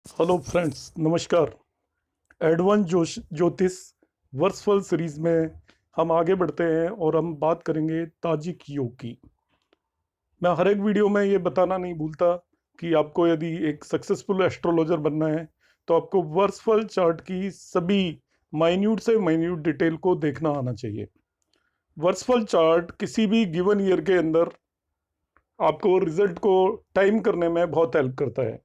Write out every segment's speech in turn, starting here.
Hello friends, नमस्कार। Advance ज्योतिष virtual series में हम आगे बढ़ते हैं और हम बात करेंगे ताजिक योग की। मैं हर एक वीडियो में ये बताना नहीं भूलता कि आपको यदि एक सक्सेसफुल एस्ट्रोलॉजर बनना है तो आपको वर्चुअल चार्ट की सभी माइन्यूट से माइन्यूट डिटेल को देखना आना चाहिए। वर्चुअल चार्ट किसी भी गिवन ईयर के अंदर आपको रिजल्ट को टाइम करने में बहुत हेल्प करता है।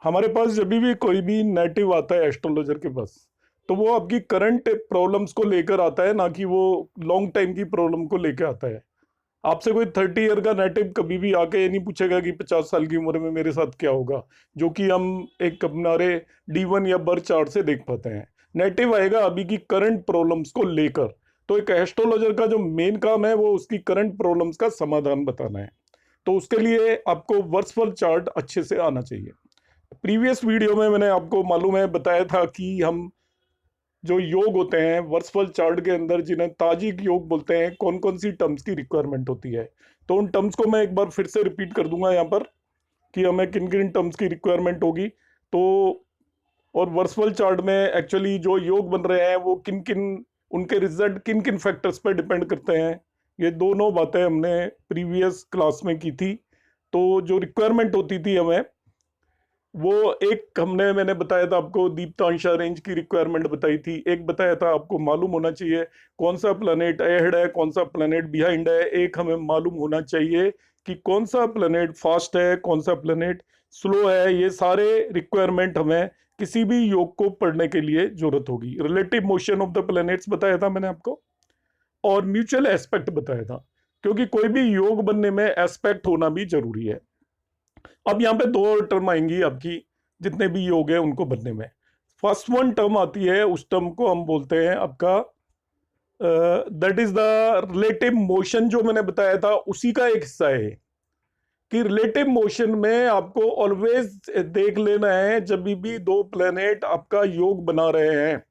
हमारे पास जब भी कोई भी नेटिव आता है एस्ट्रोलॉजर के पास, तो वो आपकी करंट प्रॉब्लम्स को लेकर आता है, ना कि वो लॉन्ग टाइम की प्रॉब्लम को लेकर आता है। आपसे कोई 30 ईयर का नेटिव कभी भी आके ये नहीं पूछेगा कि 50 साल की उम्र में मेरे साथ क्या होगा, जो कि हम एक हमारे D1 या बर्थ चार्ट से देख पाते हैं। नेटिव आएगा अभी की करंट प्रॉब्लम्स को लेकर। तो एक एस्ट्रोलॉजर का जो मेन काम है वो उसकी करंट प्रॉब्लम्स का समाधान बताना है। तो उसके लिए आपको वर्चुअल चार्ट अच्छे से आना चाहिए। प्रीवियस वीडियो में मैंने आपको मालूम है बताया था कि हम जो योग होते हैं वर्चुअल चार्ट के अंदर, जिन्हें ताजिक योग बोलते हैं, कौन कौन सी टर्म्स की रिक्वायरमेंट होती है। तो उन टर्म्स को मैं एक बार फिर से रिपीट कर दूंगा यहाँ पर कि हमें किन किन टर्म्स की रिक्वायरमेंट होगी। तो और वर्चुअल चार्ट में एक्चुअली जो योग बन रहे हैं वो किन किन, उनके रिजल्ट किन किन फैक्टर्स पर डिपेंड करते हैं, ये दोनों बातें हमने प्रीवियस क्लास में की थी। तो जो रिक्वायरमेंट होती थी हमें, वो एक मैंने बताया था आपको, दीप्तांशा रेंज की रिक्वायरमेंट बताई थी। एक बताया था आपको मालूम होना चाहिए कौन सा प्लेनेट अहेड है, कौन सा प्लेनेट बिहाइंड है। एक हमें मालूम होना चाहिए कि कौन सा प्लेनेट फास्ट है, कौन सा प्लेनेट स्लो है। ये सारे रिक्वायरमेंट हमें किसी भी योग को पढ़ने के लिए जरूरत होगी। Relative motion of the planets बताया था मैंने आपको, और म्यूचुअल एस्पेक्ट बताया था, क्योंकि कोई भी योग बनने में एस्पेक्ट होना भी जरूरी है। अब यहाँ पे दो टर्म आएंगी आपकी, जितने भी योग है उनको बनने में। फर्स्ट वन टर्म आती है, उस टर्म को हम बोलते हैं आपका, that is the relative motion. जो मैंने बताया था उसी का एक हिस्सा है कि रिलेटिव मोशन में आपको ऑलवेज देख लेना है, जब भी दो प्लेनेट आपका योग बना रहे हैं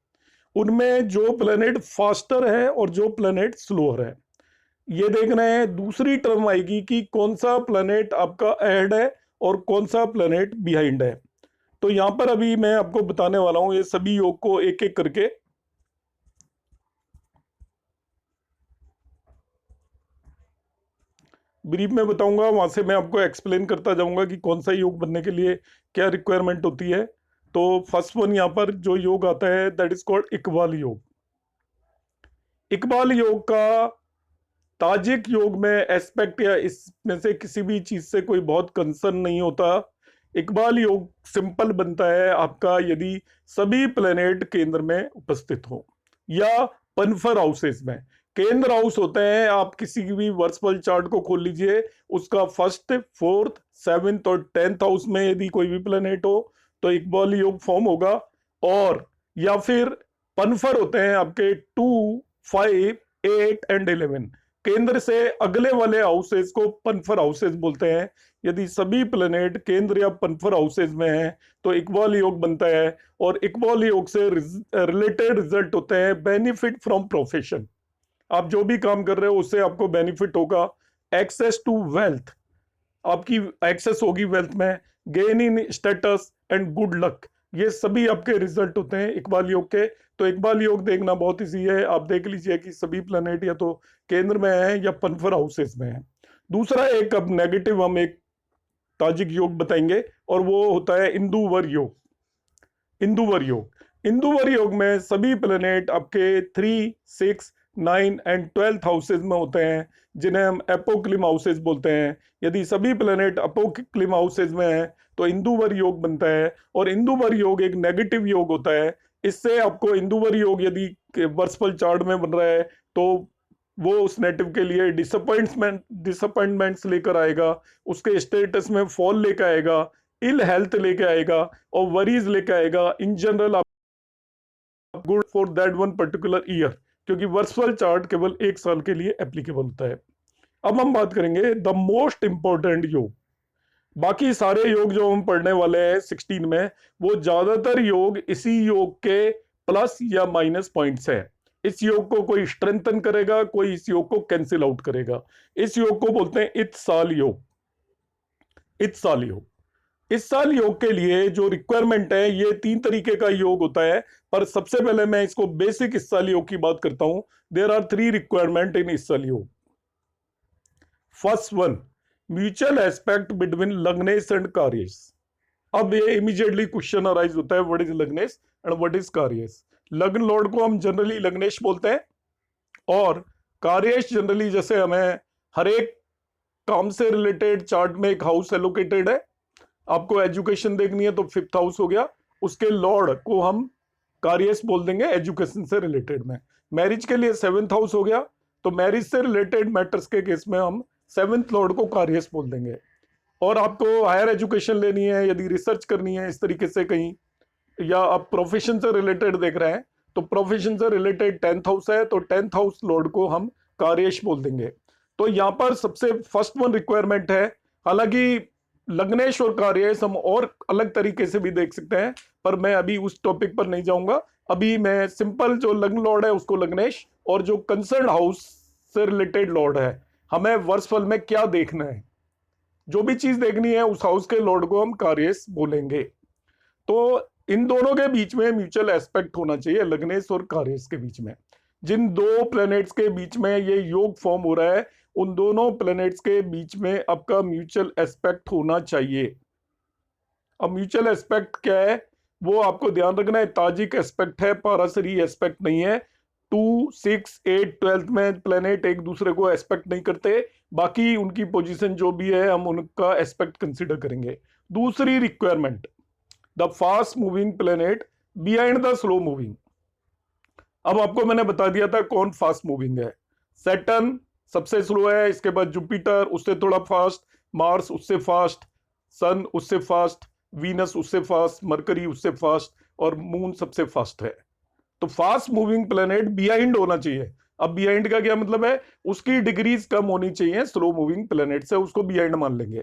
उनमें जो प्लेनेट फास्टर है और जो प्लेनेट स्लोअर है, ये देखना है। दूसरी टर्म आएगी कि कौन सा प्लेनेट आपका अहेड है और कौन सा प्लेनेट बिहाइंड है। तो यहां पर अभी मैं आपको बताने वाला हूं ये सभी योग को एक एक करके। ब्रीफ में बताऊंगा, वहां से मैं आपको एक्सप्लेन करता जाऊंगा कि कौन सा योग बनने के लिए क्या रिक्वायरमेंट होती है। तो फर्स्ट वन यहाँ पर जो योग आता है दैट इज कॉल्ड इकबाल योग। इकबाल योग का ताजिक योग में एस्पेक्ट या इसमें से किसी भी चीज से कोई बहुत कंसर्न नहीं होता। इकबाल योग सिंपल बनता है आपका यदि सभी प्लेनेट केंद्र में उपस्थित हो या पन्फर हाउसेस में। केंद्र हाउस होते हैं, आप किसी भी वर्चुअल चार्ट को खोल लीजिए, उसका फर्स्ट, फोर्थ, सेवेंथ और 10th हाउस में यदि कोई भी प्लेनेट हो तो इकबाल योग फॉर्म होगा। और या फिर पन्फर होते हैं आपके 2, 5, 8 एंड 11। केंद्र से अगले वाले हाउसेस को पन्फर हाउसेस बोलते हैं। यदि सभी प्लेनेट केंद्र या पन्फर हाउसेस में हैं तो इकबाल योग बनता है। और इकबाल योग से रिलेटेड रिजल्ट होते हैं बेनिफिट फ्रॉम प्रोफेशन। आप जो भी काम कर रहे हो उससे आपको बेनिफिट होगा। एक्सेस टू वेल्थ, आपकी एक्सेस होगी वेल्थ में। Gain in status and good luck, ये सभी आपके रिजल्ट होते हैं इकबाल योग के। तो इकबाल योग देखना बहुत ईजी है, आप देख लीजिए कि सभी प्लेनेट या तो केंद्र में है या पन्फर हाउसेस में है। दूसरा एक अब नेगेटिव हम एक ताजिक योग बताएंगे और वो होता है इंदुवर योग। इंदुवर योग, इंदुवर योग में सभी प्लेनेट आपके 3, 6, 9 एंड 12th हाउसेज में होते हैं, जिन्हें हम एपोक्लिम हाउसेज बोलते हैं। यदि सभी प्लेनेट अपोक्लिम हाउसेज में हैं तो इंदुवर योग बनता है। और इंदुवर योग एक नेगेटिव योग होता है। इससे आपको इंदुवर योग यदि वर्चुअल चार्ट में बन रहा है तो वो उस नेटिव के लिए डिसअपॉइंटमेंट्स लेकर आएगा, उसके स्टेटस में फॉल लेकर आएगा, इल हेल्थ लेके आएगा और वरीज लेके आएगा। इन जनरल आप good for that one particular year, क्योंकि वर्चुअल चार्ट केवल एक साल के लिए एप्लीकेबल होता है। अब हम बात करेंगे द मोस्ट इंपॉर्टेंट योग। बाकी सारे योग जो हम पढ़ने वाले हैं 16 में, वो ज्यादातर योग इसी योग के प्लस या माइनस पॉइंट्स है। इस योग को कोई स्ट्रेंथन करेगा, कोई इस योग को कैंसिल आउट करेगा। इस योग को बोलते हैं इत्साल योग। इत्साल योग इस साल योग के लिए जो रिक्वायरमेंट है ये 3 तरीके का योग होता है, पर सबसे पहले मैं इसको बेसिक इस साल योग की बात करता हूं। देयर आर 3 रिक्वायरमेंट इन इस साल योग। First one, mutual aspect between लग्नेश एंड कार्यस। अब ये इमीडिएटली क्वेश्चन अराइज होता है, व्हाट इज लग्नेश एंड व्हाट इज कार्यस। लग्न लॉर्ड को हम जनरली लग्नेश बोलते हैं, और कार्यस जनरली, जैसे हमें हर एक काम से रिलेटेड चार्ट में एक हाउस एलोकेटेड है, आपको एजुकेशन देखनी है तो 5th हाउस हो गया, उसके लॉर्ड को हम कार्यस बोल देंगे एजुकेशन से रिलेटेड में। मैरिज के लिए 7th हाउस हो गया, तो मैरिज से रिलेटेड मैटर्स के केस में हम 7th लॉर्ड को कार्यस बोल देंगे। और आपको हायर एजुकेशन लेनी है, यदि रिसर्च करनी है इस तरीके से कहीं, या आप प्रोफेशन से रिलेटेड देख रहे हैं, तो प्रोफेशन से रिलेटेड 10th हाउस है, तो 10th हाउस लॉर्ड को हम कार्येश बोल देंगे। तो यहाँ पर सबसे फर्स्ट वन रिक्वायरमेंट है, हालांकि लग्नेश और कार्येश हम और अलग तरीके से भी देख सकते हैं, पर मैं अभी उस टॉपिक पर नहीं जाऊंगा। अभी मैं सिंपल जो लग्न लॉर्ड है उसको लग्नेश, और जो कंसर्न हाउस से रिलेटेड लॉर्ड है, हमें वर्षफल में क्या देखना है, जो भी चीज देखनी है उस हाउस के लॉर्ड को हम कार्येश बोलेंगे। तो इन दोनों के बीच में म्यूचुअल एस्पेक्ट होना चाहिए, लग्नेश और कार्येश के बीच में। जिन दो प्लैनेट्स के बीच में ये योग फॉर्म हो रहा है, उन दोनों प्लैनेट्स के बीच में आपका म्यूचुअल एस्पेक्ट होना चाहिए। अब म्यूचुअल एस्पेक्ट क्या है वो आपको ध्यान रखना है, ताजिक एस्पेक्ट है, पारासरी एस्पेक्ट नहीं है। 2, 6, 8, 12th में प्लैनेट एक दूसरे को एस्पेक्ट नहीं करते, बाकी उनकी पोजीशन जो भी है हम उनका एस्पेक्ट कंसिडर करेंगे। दूसरी requirement, the fast moving planet behind the slow moving. अब आपको मैंने बता दिया था कौन फास्ट मूविंग है। सैटर्न सबसे स्लो है, इसके बाद जुपिटर उससे थोड़ा फास्ट, मार्स उससे फास्ट, सन उससे फास्ट, वीनस उससे फास्ट, मरकरी उससे फास्ट, और मून सबसे फास्ट है। तो फास्ट मूविंग प्लैनेट बिहाइंड होना चाहिए। अब बिहाइंड का क्या मतलब है, उसकी डिग्रीज कम होनी चाहिए स्लो मूविंग प्लैनेट से, उसको बिहाइंड मान लेंगे।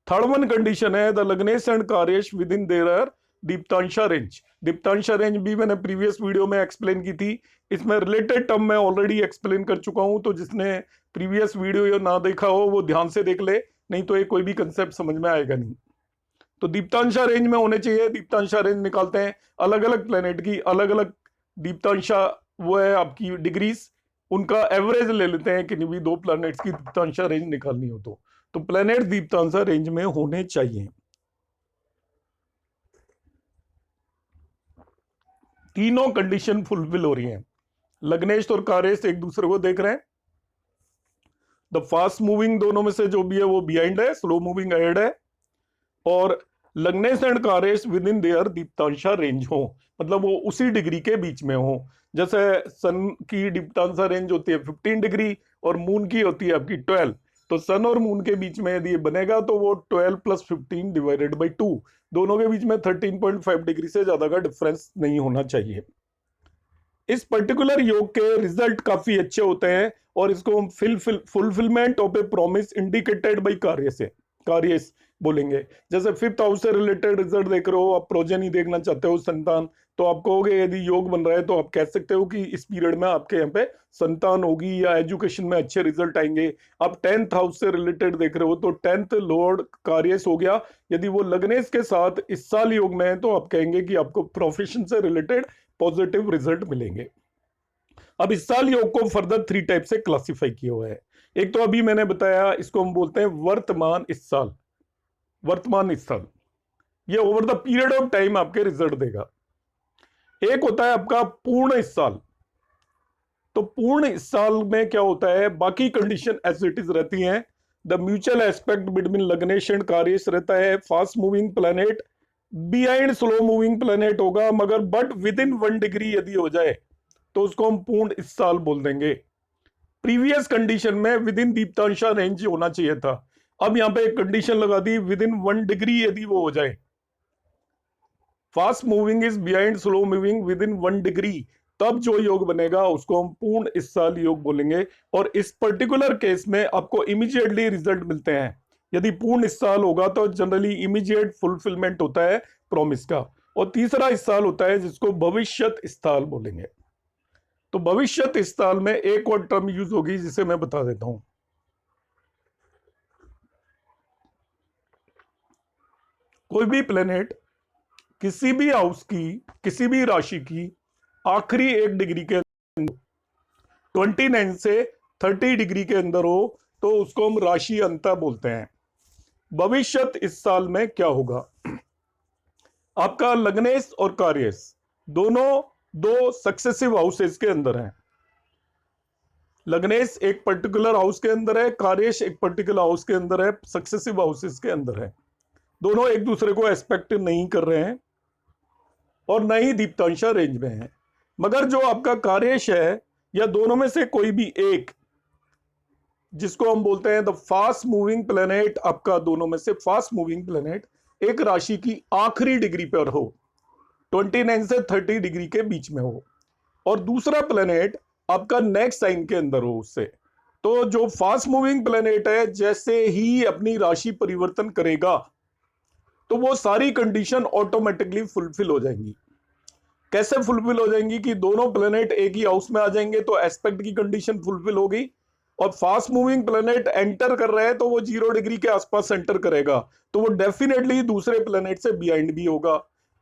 थर्ड वन कंडीशन है, द लग्नेश एंड कार्येश विद इन देयर दीप्तांशा रेंज। दीप्तांशा रेंज भी मैंने प्रीवियस वीडियो में एक्सप्लेन की थी, इसमें रिलेटेड टर्म मैं ऑलरेडी एक्सप्लेन कर चुका हूं, तो जिसने प्रीवियस वीडियो ना देखा हो वो ध्यान से देख ले, नहीं तो ये कोई भी कंसेप्ट समझ में आएगा नहीं। तो दीप्तांशा रेंज में होने चाहिए। दीप्तांशा रेंज निकालते हैं, अलग अलग प्लेनेट की अलग अलग दीप्तांशा वो है आपकी डिग्रीज, उनका एवरेज ले लेते हैं, किन्हीं भी दो प्लैनेट्स की दीप्तांशा रेंज निकालनी हो तो प्लेनेट दीप्तांशा रेंज में होने चाहिए। तीनों कंडीशन फुलफिल हो रही हैं। लग्नेश और कार्येश एक दूसरे को देख रहे हैं, द फास्ट मूविंग दोनों में से जो भी है वो बिहाइंड है, स्लो मूविंग अहेड है, और लग्नेश एंड कार्येश विद इन देयर दीप्तांशा रेंज हो, मतलब वो उसी डिग्री के बीच में हो। जैसे सन की दीप्तांशा रेंज होती है 15 डिग्री और मून की होती है आपकी 12, तो सन और मून के बीच में यदि ये बनेगा तो वो 12 + 15 डिवाइडेड बाई 2, दोनों के बीच में 13.5 डिग्री से ज्यादा का डिफरेंस नहीं होना चाहिए। इस पर्टिकुलर योग के रिजल्ट काफी अच्छे होते हैं, और इसको हम fulfilment of A promise indicated by कार्य से कार्य बोलेंगे। जैसे 5th हाउस से रिलेटेड रिजल्ट देख रहे हो, आप प्रोजेनी देखना चाहते हो, संतान, तो आप कहोगे यदि योग बन रहा है तो आप कह सकते हो कि इस पीरियड में आपके यहाँ पे संतान होगी या एजुकेशन में अच्छे रिजल्ट आएंगे। आप 10th हाउस से रिलेटेड देख रहे हो तो 10th लॉर्ड कार्यस हो गया, यदि वो लग्नेश के साथ इस साल योग में है तो आप कहेंगे कि आपको प्रोफेशन से रिलेटेड पॉजिटिव रिजल्ट मिलेंगे। अब इस साल योग को फर्दर 3 टाइप से क्लासिफाई किया हुआ है। एक तो अभी मैंने बताया, इसको हम बोलते हैं वर्तमान इस साल। वर्तमान इस साल ये over the period of time आपके रिजल्ट देगा। एक होता है आपका पूर्ण इस साल। तो पूर्ण इस साल में क्या होता है, बाकी कंडीशन एज इट इज रहती हैं। द म्यूचुअल एस्पेक्ट बिटवीन लग्नेश एंड कार्येश रहता है, fast moving planet behind slow moving planet होगा, मगर बट विद इन 1 डिग्री यदि हो जाए तो उसको हम पूर्ण इस साल बोल देंगे। प्रीवियस कंडीशन में विद इन दीप्तांशा रेंज होना चाहिए था, अब यहां पे एक कंडीशन लगा दी विद इन 1 डिग्री यदि वो हो जाए। Fast moving is behind slow moving with in 1 degree, तब जो योग बनेगा उसको हम पूर्ण इस साल योग बोलेंगे। और इस पर्टिकुलर केस में आपको इमीडिएटली रिजल्ट मिलते हैं। यदि पूर्ण इस साल होगा तो जनरली इमीडिएट फुलफिलमेंट होता है प्रॉमिस का। और तीसरा इस साल होता है जिसको भविष्यत इस साल बोलेंगे। तो भविष्यत इस साल में एक और टर्म यूज होगी जिसे मैं बता देता हूं। कोई भी प्लेनेट किसी भी हाउस की, किसी भी राशि की आखिरी 1 डिग्री के 29 से 30 डिग्री के अंदर हो तो उसको हम राशि अंतर बोलते हैं। भविष्यत इस साल में क्या होगा? आपका लग्नेश और कार्येश दोनों दो सक्सेसिव हाउसेस के अंदर हैं। लग्नेश एक पर्टिकुलर हाउस के अंदर है, कार्येश एक पर्टिकुलर हाउस के अंदर है, सक्सेसिव हाउसेस के अंदर है। दोनों एक दूसरे को एक्सपेक्ट नहीं कर रहे हैं और न ही दीप्तांशा रेंज में है। मगर जो आपका कार्येश है या दोनों में से कोई भी एक, जिसको हम बोलते हैं द फास्ट मूविंग प्लेनेट, आपका दोनों में से फास्ट मूविंग प्लेनेट एक राशि की आखिरी डिग्री पर हो, 29 से 30 डिग्री के बीच में हो, और दूसरा प्लेनेट आपका नेक्स्ट साइन के अंदर हो उससे, तो जो फास्ट मूविंग प्लेनेट है जैसे ही अपनी राशि परिवर्तन करेगा तो वो सारी कंडीशन ऑटोमेटिकली फुलफिल हो जाएंगी। कैसे फुलफिल हो जाएंगी कि दोनों प्लेनेट एक ही हाउस में आ जाएंगे तो एस्पेक्ट की कंडीशन फुलफिल होगी, और फास्ट मूविंग प्लेनेट एंटर कर रहे हैं तो वो 0 डिग्री के आसपास एंटर करेगा तो वो डेफिनेटली दूसरे प्लेनेट से बिहाइंड भी होगा।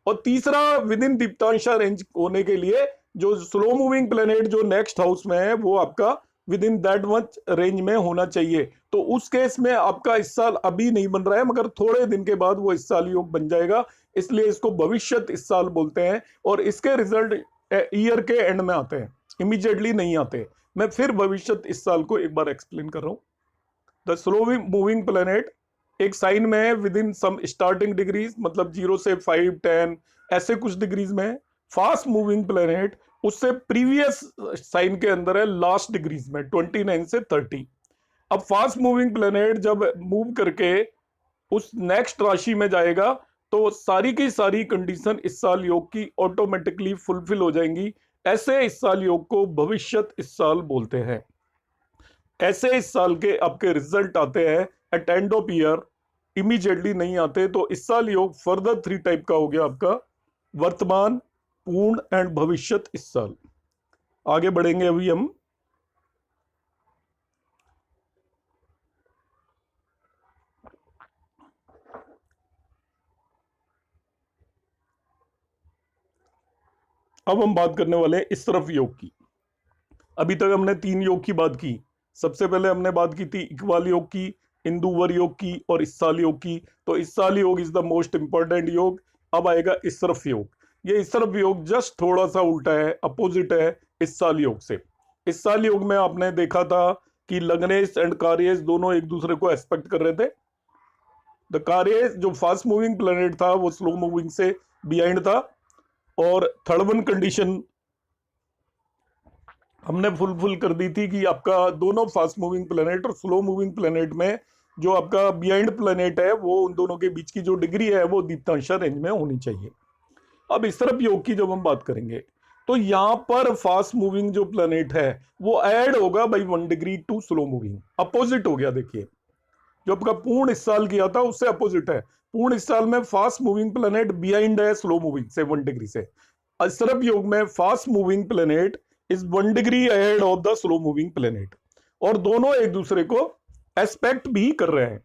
और तीसरा, विद इन दीप्तांशा रेंज होने के लिए जो स्लो मूविंग प्लेनेट जो नेक्स्ट हाउस में है वो आपका with in that much range में होना चाहिए। तो उस केस में आपका इस साल अभी नहीं बन रहा है मगर थोड़े दिन के बाद वो इस साल योग बन जाएगा, इसलिए इसको भविष्यत इस साल बोलते हैं। और इसके रिजल्ट ईयर के एंड में आते हैं, इमीडिएटली नहीं आते। मैं फिर भविष्यत इस साल को एक बार एक्सप्लेन कर रहा हूं। द स्लो मूविंग प्लेनेट एक साइन में है within some starting degrees, मतलब 0 से 5, 10 ऐसे कुछ डिग्रीज में है। फास्ट मूविंग प्लेनेट उससे प्रीवियस साइन के अंदर है, लास्ट डिग्रीज में 29 से 30। अब फास्ट मूविंग प्लेनेट जब मूव करके उस नेक्स्ट राशि में जाएगा तो सारी की सारी कंडीशन इस साल योग की ऑटोमेटिकली फुलफिल हो जाएंगी। ऐसे इस साल योग को भविष्यत इस साल बोलते हैं। ऐसे इस साल के आपके रिजल्ट आते हैं at end of year, immediately नहीं आते। तो इस साल योग फर्दर 3 टाइप का हो गया आपका, वर्तमान, पूर्ण एंड भविष्यत इस साल। आगे बढ़ेंगे अभी हम। अब हम बात करने वाले हैं इस तरफ योग की। अभी तक हमने 3 योग की बात की। सबसे पहले हमने बात की थी इक्वाल योग की, इंदुवर योग की और इस साल योग की। तो इस साल योग इज द मोस्ट इंपॉर्टेंट योग। अब आएगा इस तरफ योग। ये इस तरफ योग जस्ट थोड़ा सा उल्टा है, अपोजिट है इस साल योग से। इस साल योग में आपने देखा था कि लग्नेश एंड कार्येश दोनों एक दूसरे को एक्सपेक्ट कर रहे थे। द कार्येश जो फास्ट मूविंग प्लेनेट था वो स्लो मूविंग से बिहाइंड था, और थर्ड वन कंडीशन हमने फुलफिल कर दी थी कि आपका दोनों फास्ट मूविंग प्लेनेट और स्लो मूविंग प्लेनेट में जो आपका बिहाइंड प्लेनेट है वो उन दोनों के बीच की जो डिग्री है वो दीप्तांशा रेंज में होनी चाहिए। अब इस तरफ योग की जब हम बात करेंगे तो यहां पर फास्ट मूविंग जो प्लेनेट है वो ऐड होगा by 1 degree to slow moving, opposite हो गया। देखिए जो आपका पूर्ण इस साल किया था उससे अपोजिट है। पूर्ण इस साल में फास्ट मूविंग प्लेनेट बिहाइंड है स्लो मूविंग से 1 डिग्री से। इस तरफ योग में fast moving planet is 1 degree ahead of the slow moving planet, और दोनों एक दूसरे को एस्पेक्ट भी कर रहे हैं।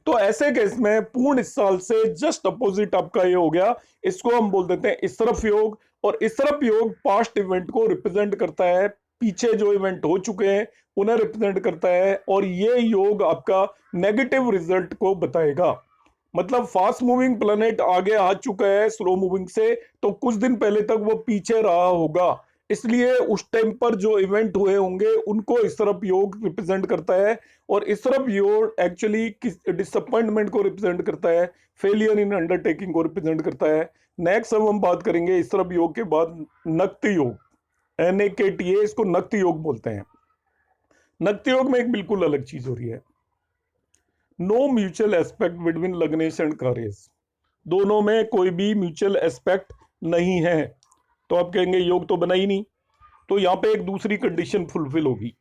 तो ऐसे केस में पूर्ण इस साल से जस्ट अपोजिट आपका ये हो गया। इसको हम बोल देते हैं इस तरफ योग। और इस तरफ योग पास्ट इवेंट को रिप्रेजेंट करता है, पीछे जो इवेंट हो चुके हैं उन्हें रिप्रेजेंट करता है, और ये योग आपका नेगेटिव रिजल्ट को बताएगा। मतलब फास्ट मूविंग प्लेनेट आगे आ चुका है स्लो मूविंग से, तो कुछ दिन पहले तक वो पीछे रहा होगा, इसलिए उस टाइम पर जो इवेंट हुए होंगे उनको इस तरफ योग रिप्रेजेंट करता है। और इस तरफ योग एक्चुअली डिसअपॉइंटमेंट को रिप्रेजेंट करता है, फेलियर इन अंडरटेकिंग को रिप्रेजेंट करता है। नेक्स्ट अब हम बात करेंगे इस तरफ योग के बाद नक्ति योग, NAKTA, इसको नक्ति योग बोलते हैं। नक्ति योग में एक बिल्कुल अलग चीज हो रही है। नो म्यूचुअल एस्पेक्ट बिटवीन लग्नेश एंड कार्येश, दोनों में कोई भी म्यूचुअल एस्पेक्ट नहीं है। तो आप कहेंगे योग तो बना ही नहीं, तो यहां पे एक दूसरी कंडीशन फुलफिल होगी।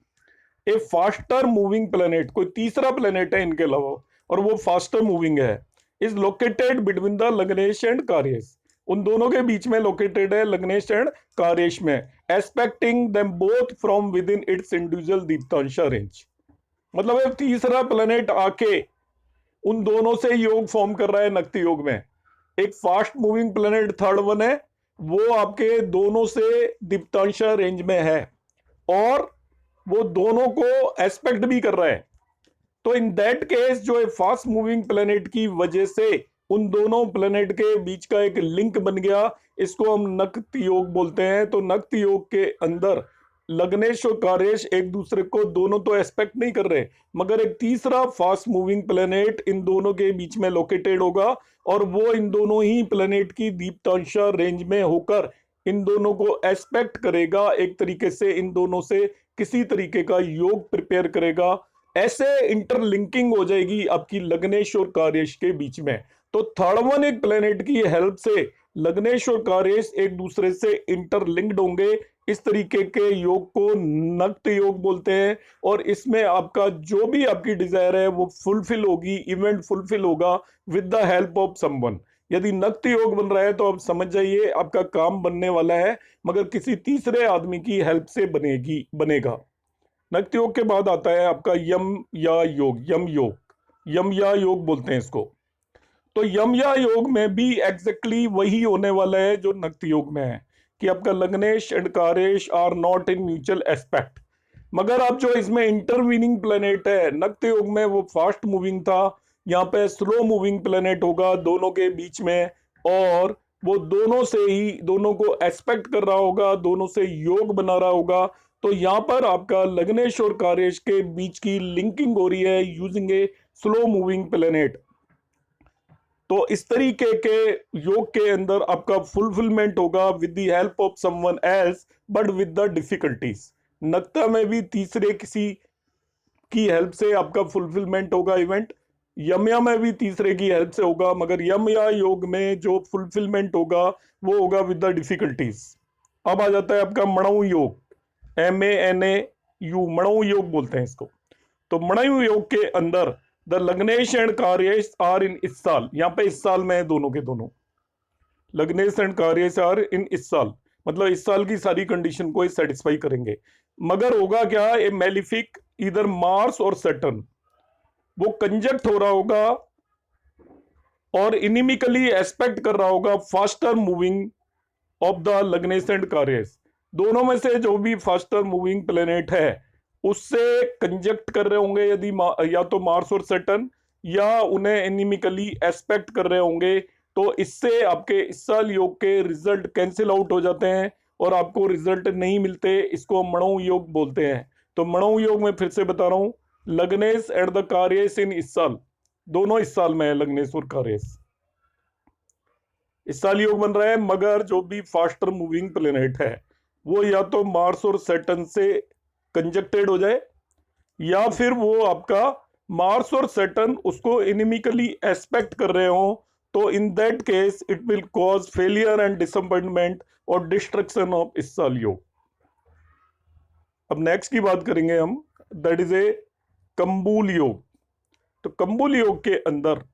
ए फास्टर मूविंग प्लेनेट, कोई तीसरा प्लेनेट है इनके अलावा और वो फास्टर मूविंग है, इज लोकेटेड बिटवीन द लग्नेश एंड कार्येश, उन दोनों के बीच में लोकेटेड है लग्नेश एंड कार्येश में, aspecting them both from within its individual दीप्तांशा रेंज। मतलब तीसरा प्लेनेट आके उन दोनों से योग फॉर्म कर रहा है नक्ति योग में। एक fast moving planet third one है, वो आपके दोनों से दीप्तांशा रेंज में है और वो दोनों को एस्पेक्ट भी कर रहा है। तो इन दैट केस जो है फास्ट मूविंग प्लेनेट की वजह से उन दोनों प्लेनेट के बीच का एक लिंक बन गया, इसको हम नक्ति योग बोलते हैं। तो नक्ति योग के अंदर लग्नेश और कारेश एक दूसरे को दोनों तो एस्पेक्ट नहीं कर रहे, मगर एक तीसरा फास्ट मूविंग प्लेनेट इन दोनों के बीच में लोकेटेड होगा और वो इन दोनों ही प्लेनेट की दीप्तांशा रेंज में होकर इन दोनों को एस्पेक्ट करेगा, एक तरीके से इन दोनों से किसी तरीके का योग प्रिपेयर करेगा। ऐसे इंटरलिंकिंग हो जाएगी आपकी लग्नेश और कारेश के बीच में। तो थर्ड वन एक प्लेनेट की हेल्प से लग्नेश और कारेश एक दूसरे से इंटरलिंक्ड होंगे। इस तरीके के योग को नक्त योग बोलते हैं और इसमें आपका जो भी आपकी डिजायर है वो फुलफिल होगी, इवेंट फुलफिल होगा with the help of someone. यदि नक्त योग बन रहा है तो आप समझ जाइए आपका काम बनने वाला है, मगर किसी तीसरे आदमी की हेल्प से बनेगा। नक्त योग के बाद आता है आपका यम या योग, यम या योग बोलते हैं इसको। तो यम या योग में भी एग्जैक्टली वही होने वाला है जो नक्त योग में है कि आपका लग्नेश एंड कारेश are not in mutual aspect. मगर आप जो इसमें इंटरवीनिंग प्लेनेट है नक्त योग में वो फास्ट मूविंग था, यहाँ पे स्लो मूविंग प्लेनेट होगा दोनों के बीच में और वो दोनों से ही दोनों को एस्पेक्ट कर रहा होगा, दोनों से योग बना रहा होगा। तो यहाँ पर आपका लग्नेश और कारेश के बीच की लिंकिंग हो रही है using a slow moving planet. तो इस तरीके के योग के अंदर आपका फुलफिलमेंट होगा with the help of someone else but with the difficulties. नक्ता में भी तीसरे किसी की हेल्प से आपका फुलफिलमेंट होगा इवेंट, यमया में भी तीसरे की हेल्प से होगा, मगर यम या योग में जो फुलफिलमेंट होगा वो होगा विद द डिफिकल्टीज। अब आ जाता है आपका मणु योग, MANAU, मणु योग बोलते हैं इसको। तो मणु योग के अंदर द लग्नेश एंड कारेश आर इन इस साल, यहाँ पे इस साल में है दोनों के दोनों, लग्नेश एंड कारेश आर इन इस साल, मतलब इस साल की सारी कंडीशन को सेटिस्फाई करेंगे। मगर होगा क्या, ए मेलिफिक इधर मार्स और सैटर्न वो कंजक्ट हो रहा होगा और इनिमिकली एस्पेक्ट कर रहा होगा फास्टर मूविंग ऑफ द लग्नेश एंड कारेश। दोनों में से जो भी फास्टर मूविंग प्लेनेट है उससे कंजक्ट कर रहे होंगे, यदि या तो मार्स और सैटर्न या उन्हें एनिमिकली एस्पेक्ट कर रहे होंगे, तो इससे आपके इस साल योग के रिजल्ट कैंसिल आउट हो जाते हैं और आपको रिजल्ट नहीं मिलते। इसको मणु योग बोलते हैं। तो मणु योग में फिर से बता रहा हूं, लग्नेश एंड द कारेश इन इस साल, दोनों इस साल में है लग्नेश और कारेश, इस साल योग बन रहा है। मगर जो भी फास्टर मूविंग प्लेनेट है वो या तो मार्स और सैटर्न से कंजक्टेड हो जाए या फिर वो आपका मार्स और सैटर्न उसको इनिमिकली एस्पेक्ट कर रहे हो, तो in that case it will cause failure and disappointment और डिस्ट्रक्शन ऑफ इस साल योग। अब नेक्स्ट की बात करेंगे हम, दैट इज ए कंबूल योग। तो कंबूल योग के अंदर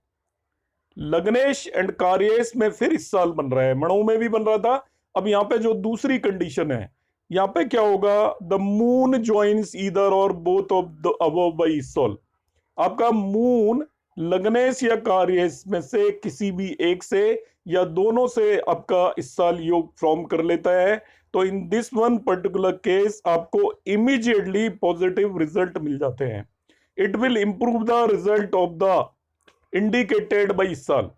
लग्नेश एंड कारेश में फिर इस साल बन रहा है, मणु में भी बन रहा था। अब यहाँ पे जो दूसरी कंडीशन है, यहाँ पे क्या होगा, द मून ज्वाइंस ईदर और both of the above by इस साल। आपका मून लग्नेश या कारेश में से किसी भी एक से या दोनों से आपका इस साल योग फॉर्म कर लेता है। तो in this one particular case आपको इमीडिएटली पॉजिटिव रिजल्ट मिल जाते हैं। It will improve the result of the indicated by इस साल।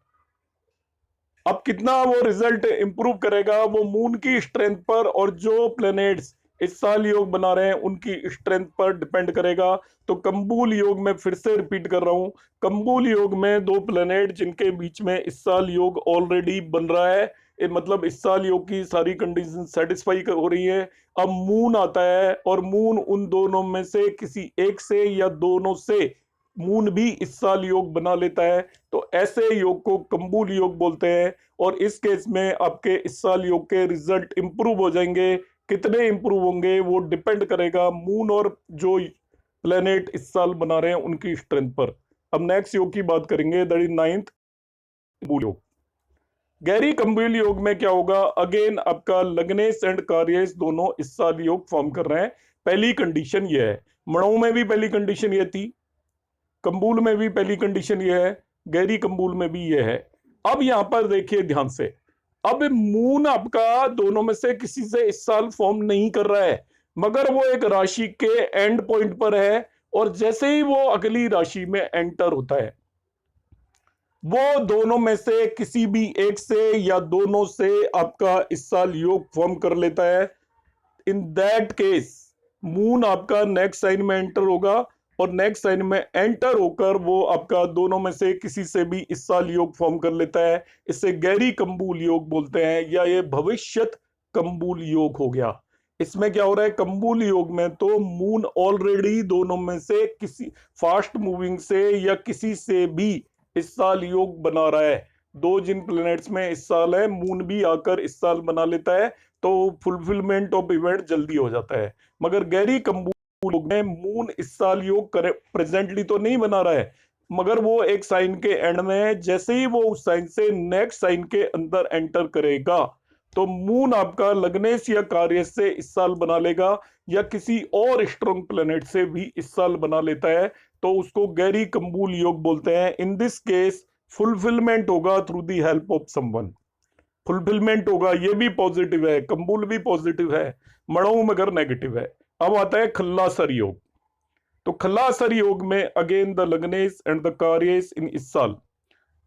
अब कितना वो रिजल्ट इंप्रूव करेगा वो मून की स्ट्रेंथ पर और जो प्लैनेट्स इस साल योग बना रहे हैं उनकी स्ट्रेंथ पर डिपेंड करेगा। तो कंबूल योग में फिर से रिपीट कर रहा हूं, कंबूल योग में दो प्लैनेट जिनके बीच में इस साल योग ऑलरेडी बन रहा है, मतलब इस साल योग की सारी कंडीशन सेटिस्फाई हो रही है। अब मून आता है और मून उन दोनों में से किसी एक से या दोनों से मून भी इस साल योग बना लेता है। तो ऐसे योग को कंबूल योग बोलते हैं और इस केस में आपके इस साल योग के रिजल्ट इंप्रूव हो जाएंगे। कितने इंप्रूव होंगे वो डिपेंड करेगा मून और जो प्लेनेट इस साल बना रहे हैं उनकी स्ट्रेंथ पर। अब नेक्स्ट योग की बात करेंगे, दैट इज 9th कंबूल योग। गहरी कंबूल योग में क्या होगा, अगेन आपका लग्नेश एंड कारेश दोनों इस साल योग फॉर्म कर रहे हैं। पहली कंडीशन ये है, मणु में भी पहली कंडीशन ये थी कम्बूल में भी पहली कंडीशन ये है, गहरी कम्बूल में भी ये है। अब यहां पर देखिए ध्यान से, अब मून आपका दोनों में से किसी से इस साल फॉर्म नहीं कर रहा है, मगर वो एक राशि के एंड पॉइंट पर है, और जैसे ही वो अगली राशि में एंटर होता है, वो दोनों में से किसी भी एक से या दोनों से आपका इस साल योग फॉर्म कर लेता है। इन दैट केस मून आपका नेक्स्ट साइन में एंटर होगा, और नेक्स्ट साइन में एंटर होकर वो आपका दोनों में से किसी से भी इस साल योग फॉर्म कर लेता है। इसे गहरी कम्बूल योग बोलते हैं, या ये भविष्यत कम्बूल योग हो गया। इसमें क्या हो रहा है, कम्बूल योग में तो मून ऑलरेडी दोनों में से किसी फास्ट मूविंग से या किसी से भी इस साल योग बना रहा है। दो जिन प्लैनेट्स में इस साल है, मून भी आकर इस साल बना लेता है, तो फुलफिलमेंट ऑफ इवेंट जल्दी हो जाता है। मगर गहरी कम्बूल योग में मून इस साल योग प्रेजेंटली तो नहीं बना रहा है, मगर वो एक साइन के एंड में है। जैसे ही वो उस साइन से नेक्स्ट साइन के अंदर एंटर करेगा, तो मून आपका लग्नेश या कार्य से इस साल बना लेगा, या किसी और स्ट्रॉन्ग प्लेनेट से भी इस साल बना लेता है, तो उसको गहरी कम्बूल योग बोलते हैं। इन दिस केस फुलफिलमेंट होगा through the help of someone. Fulfilment होगा, ये भी पॉजिटिव है, कम्बूल भी पॉजिटिव है, मणु मगर नेगेटिव है। अब आता है खल्लासर योग। तो खल्लासर योग में अगेन द लग्नेश एंड द कार्यस इन इस साल,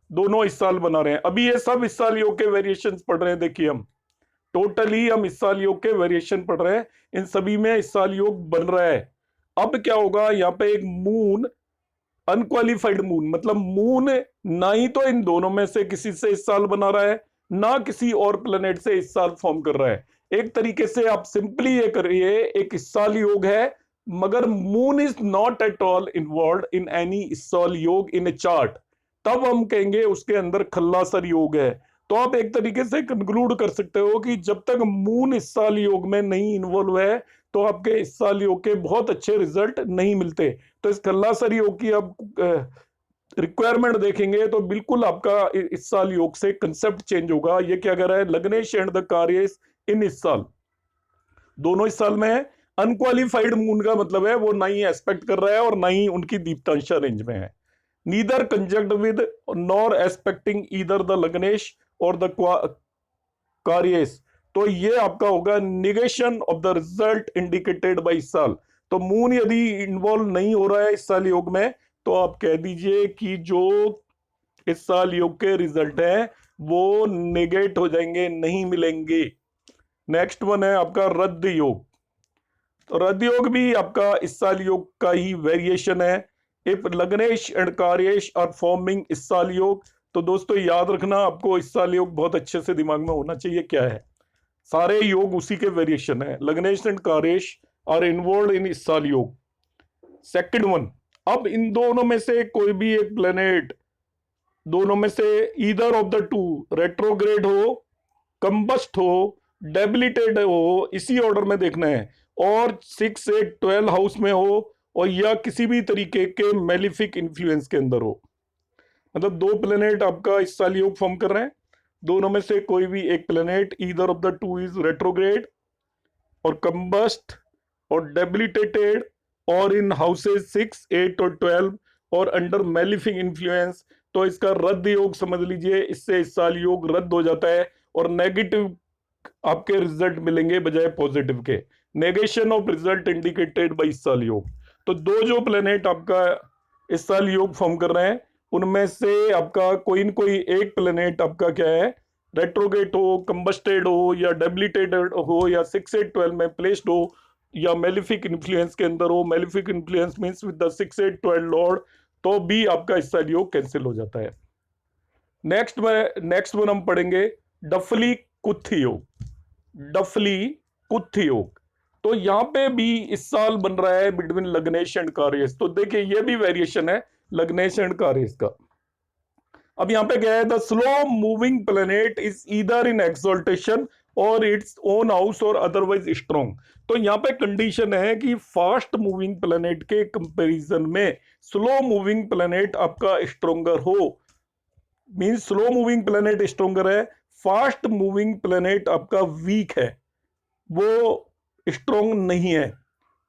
दोनों इस साल बना रहे हैं। अभी ये सब इस साल योग के वेरिएशंस पढ़ रहे हैं। देखिए हम टोटली हम इस साल योग के वेरिएशन पढ़ रहे हैं, इन सभी में इस साल योग बन रहा है। अब क्या होगा, यहाँ पे एक मून अनक्वालिफाइड मून, मतलब मून ना ही तो इन दोनों में से किसी से इस साल बना रहा है, ना किसी और प्लेनेट से इस साल फॉर्म कर रहा है। एक तरीके से आप सिंपली ये करिए, एक इस साल योग है, मगर moon is not at all involve in any इस साल योग इन ए चार्ट, तब हम कहेंगे उसके अंदर खल्लासर योग है। तो आप एक तरीके से कंक्लूड कर सकते हो कि जब तक मून इस साल योग में नहीं इन्वॉल्व है, तो आपके इस साल योग के बहुत अच्छे रिजल्ट नहीं मिलते। तो इस खल्लासर योग की आप रिक्वायरमेंट देखेंगे तो बिल्कुल आपका इस साल योग से कंसेप्ट चेंज होगा। ये क्या कर रहा है, लग्नेश एंड द कार्यस इन इस साल, दोनों इस साल में है। अनक्वालिफाइड मून का मतलब है वो ना ही एस्पेक्ट कर रहा है और ना ही उनकी दीप्तांशा रेंज में है। Neither conjunct with nor aspecting either the लग्नेश और द कार्यस, तो ये आपका होगा negation of the result indicated by इस साल। तो मून यदि इन्वॉल्व नहीं हो रहा है इस साल योग में, तो आप कह दीजिए कि जो इस साल योग के रिजल्ट है वो नेगेट हो जाएंगे, नहीं मिलेंगे। नेक्स्ट वन है आपका रद्द योग। तो रद्द योग भी आपका इस साल योग का ही वेरिएशन है। इफ लग्नेश एंड कार्येश आर फॉर्मिंग इस साल योग, तो दोस्तों याद रखना, आपको इस साल योग बहुत अच्छे से दिमाग में होना चाहिए क्या है। सारे योग उसी के वेरिएशन है, लग्नेश एंड कार्येश आर इन्वॉल्व इन इस साल योग। सेकंड वन, अब इन दोनों में से कोई भी एक प्लेनेट, दोनों में से either of the two retrograde हो, कंबस्ट हो, डेबिलिटेड हो, इसी ऑर्डर में देखना है, और 6 से 12 हाउस में हो, और या किसी भी तरीके के मेलिफिक इन्फ्लुएंस के अंदर हो। मतलब दो प्लेनेट आपका इस साल योग फॉर्म कर रहे हैं, दोनों में से कोई भी एक planet either of the two is retrograde और कंबस्ट और डेबिलिटेटेड और इन हाउसेज 6, 8 और 12 और अंडर मेलिफिक इन्फ्लुएंस, तो इसका रद्द योग समझ लीजिए, इससे इस साल योग रद्द हो जाता है और नेगेटिव आपके रिजल्ट मिलेंगे बजाय पॉजिटिव के। Negation of result indicated by इस साल योग। तो दो जो प्लेनेट आपका इस साल योग फॉर्म कर रहे हैं, उनमें से आपका कोई न कोई एक प्लेनेट आपका क्या है, रेट्रोगेट हो, कंबस्टेड हो, या डेबिलिटेटेड हो, या 6 से 12 में प्लेस्ड हो, या मेलिफिक इन्फ्लुएंस के अंदर हो। Malefic influence means with the 6 से 12 लॉर्ड, तो भी आपका इस साल योग कैंसिल हो जाता है। नेक्स्ट वन हम पढ़ेंगे डफली कुत्थ योग। डफली कुत्थ योग, तो यहां पे भी इस साल बन रहा है बिटवीन लग्नेश एंड कार्यस। तो देखिए ये भी वेरिएशन है लग्नेश एंड कार्यस का। अब यहां पे क्या है, the slow moving planet is either in exaltation और इट्स ओन हाउस और अदरवाइज स्ट्रॉन्ग। तो यहां पे कंडीशन है कि फास्ट मूविंग प्लेनेट के कंपैरिजन में स्लो मूविंग प्लेनेट आपका स्ट्रोंगर हो। Means slow moving planet stronger है, फास्ट मूविंग प्लेनेट आपका वीक है, वो स्ट्रोंग नहीं है।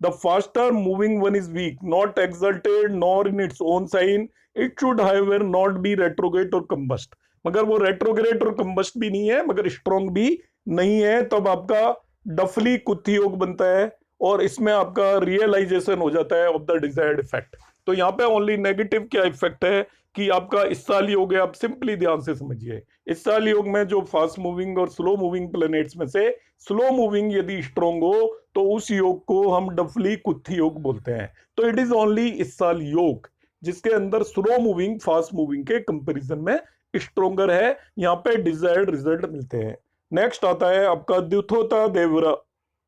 The faster moving one is weak, not exalted nor in its own sign, it should however not be retrograde और combust. मगर वो रेट्रोग्रेट और कंबस्ट भी नहीं है, मगर स्ट्रॉन्ग भी नहीं है, तब आपका डफली कुत्थी योग बनता है और इसमें आपका रियलाइजेशन हो जाता है ऑफ द डिजायर्ड इफेक्ट। तो यहाँ पे ओनली नेगेटिव क्या इफेक्ट है कि आपका इस साल योग है, आप सिंपली ध्यान से समझिए। इस साल योग में जो फास्ट मूविंग और स्लो मूविंग प्लैनेट्स में से स्लो मूविंग यदि स्ट्रॉन्ग हो तो उस योग को हम डफली कुत्थी योग बोलते हैं। तो इट इज ओनली इस साल योग जिसके अंदर स्लो मूविंग फास्ट मूविंग के कंपैरिजन में स्ट्रोंगर है, यहाँ पे डिजायर्ड रिजल्ट मिलते हैं। नेक्स्ट आता है आपका द्युथोता देवरा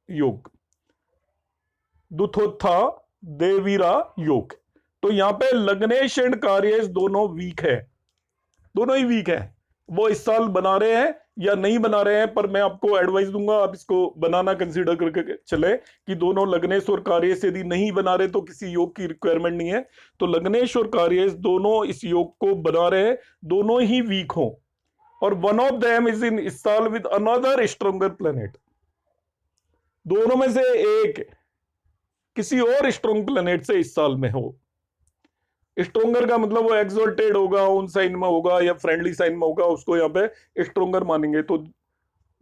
योग, दुथोत्था देवीरा योग। तो यहाँ पे लग्नेश एंड कार्येश दोनों वीक है, दोनों ही वीक है। वो इस साल बना रहे हैं या नहीं बना रहे हैं, पर मैं आपको एडवाइस दूंगा आप इसको बनाना कंसीडर करके चले कि दोनों लग्नेश और कार्येश यदि नहीं बना रहे तो किसी योग की रिक्वायरमेंट नहीं है। तो लग्नेश और कार्येश दोनों इस योग को बना रहे हैं, दोनों ही वीक हो, और one of them is in इस साल विद अनदर स्ट्रोंगर प्लेनेट। दोनों में से एक किसी और स्ट्रॉन्ग प्लेनेट से इस साल में हो। स्ट्रोंगर का मतलब वो एक्सोल्टेड होगा, उन साइन में होगा या फ्रेंडली साइन में होगा, उसको यहाँ पे स्ट्रोंगर मानेंगे। तो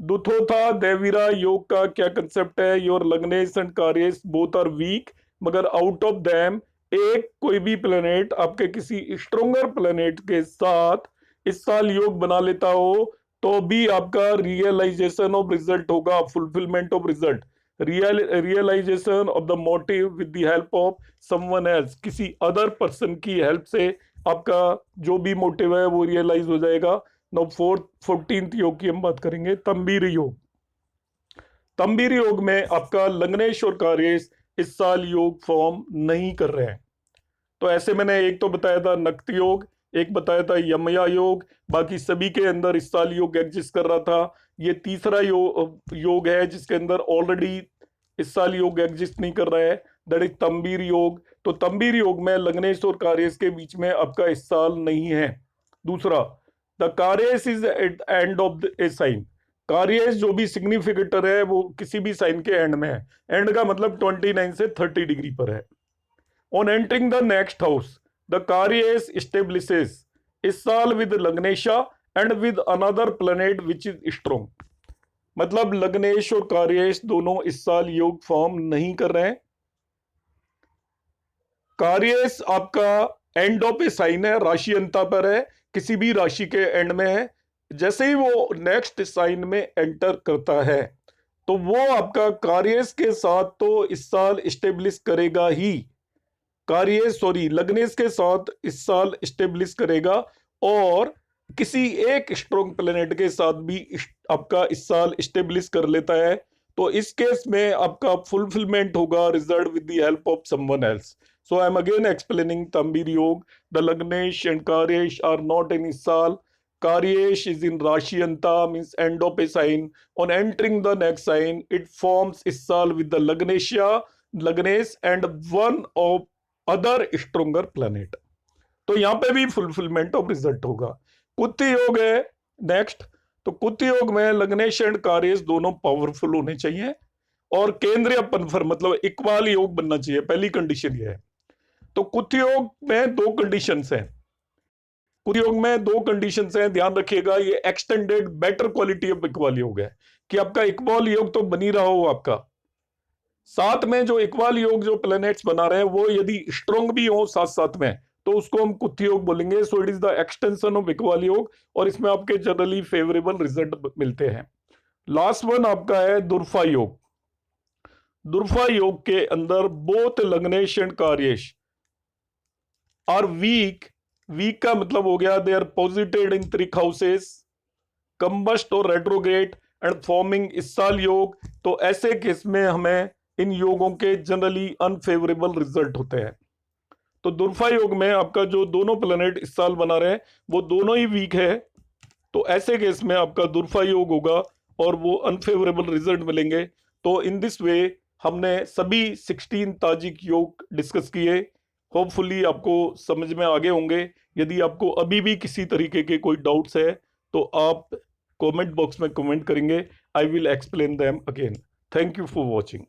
दुथोथा देवीरा योग का क्या कंसेप्ट है, योर लग्नेश एंड कार्येश बोथ आर वीक, मगर आउट ऑफ देम एक कोई भी प्लेनेट आपके किसी स्ट्रोंगर प्लेनेट के साथ इस साल योग बना लेता हो तो भी आपका रियलाइजेशन ऑफ रिजल्ट होगा, fulfilment of result, realisation of the motive with the help of someone else, किसी अदर पर्सन की हेल्प से आपका जो भी मोटिव है वो रियलाइज हो जाएगा। नाउ 14th योग की हम बात करेंगे, तंबीर योग। तंबीर योग में आपका लग्नेश और कार्येश इस साल योग फॉर्म नहीं कर रहे हैं। तो ऐसे मैंने एक तो बताया था नक्त योग, एक बताया था यमया योग, बाकी सभी के अंदर इस साल योग एग्जिस्ट कर रहा था। ये तीसरा योग है जिसके अंदर ऑलरेडी इस साल योग एग्जिस्ट नहीं कर रहा है, दैट इज तंबीर योग। तो तंबीर योग में लग्नेश और कार्येश के बीच में आपका इस साल नहीं है। दूसरा, द कार्येश is at end of a sign, कार्येश जो भी सिग्निफिकेटर है वो किसी भी साइन के एंड में है, एंड का मतलब 29 से 30 डिग्री पर है। On entering the next house the कार्येश एस्टेब्लिशेस इस साल विद लग्नेशा and with another planet which is strong. मतलब लग्नेश और कार्येश दोनों इस साल योग फॉर्म नहीं कर रहे हैं। कार्येश आपका एंड ऑफ ए साइन है, राशि अंता पर है, किसी भी राशि के एंड में है। जैसे ही वो नेक्स्ट साइन में एंटर करता है तो वो आपका कार्येश के साथ तो इस साल स्टेब्लिश करेगा ही, लग्नेश के साथ इस साल स्टेब्लिश करेगा, और किसी एक स्ट्रॉन्ग प्लेनेट के साथ भी आपका इस साल स्टेब्लिश कर लेता है। तो इस केस में आपका फुलफिलमेंट होगा result with the help of someone else. So I am again explaining Tambir Yog. The Lagnesh and Karyesh are not in Isal. Karyesh is in Rashi Anta, means end of a sign. On entering the next sign, it forms Isal with the Lagnesh and one of other stronger planet. तो यहाँ पे भी fulfilment of result होगा। कुत्ती योग है next. तो कुत्ती योग में लग्नेश एंड कार्येश दोनों पावरफुल होने चाहिए और केंद्रीय पनफर मतलब इक्वाल योग बनना चाहिए, पहली कंडीशन ये है। तो कुत्ती योग में दो कंडीशंस हैं, कुत्ती योग में दो कंडीशंस हैं, ध्यान रखिएगा। ये extended better quality of equal योग है कि आपका इक्वाल योग तो बनी रहा हो आपका, साथ में जो इक्वाल योग जो प्लैनेट्स बना रहे हैं वो यदि स्ट्रॉन्ग भी हो साथ साथ में तो उसको हम कुत्ती योग बोलेंगे। So it is the extension of equal योग और इसमें आपके जनरली फेवरेबल रिजल्ट मिलते हैं। लास्ट वन आपका है दुर्फा योग। दुर्फा योग के अंदर बोथ लग्नेश एंड कार्येश आर वीक। वीक का मतलब हो गया दे आर पॉजिटेड इन त्रिक हाउसेस, कंबस्ट और रेट्रोग्रेड एंड फॉर्मिंग इस साल योग। तो ऐसे केस में हमें इन योगों के जनरली अनफेवरेबल रिजल्ट होते हैं। तो दुर्फा योग में आपका जो दोनों प्लैनेट इस साल बना रहे हैं वो दोनों ही वीक है, तो ऐसे केस में आपका दुर्फा योग होगा और वो अनफेवरेबल रिजल्ट मिलेंगे। तो इन दिस वे हमने सभी 16 ताजिक योग डिस्कस किए। होपफुली आपको समझ में आगे होंगे। यदि आपको अभी भी किसी तरीके के कोई डाउट्स है तो आप कमेंट बॉक्स में कमेंट करेंगे, I will explain them again. Thank you for watching.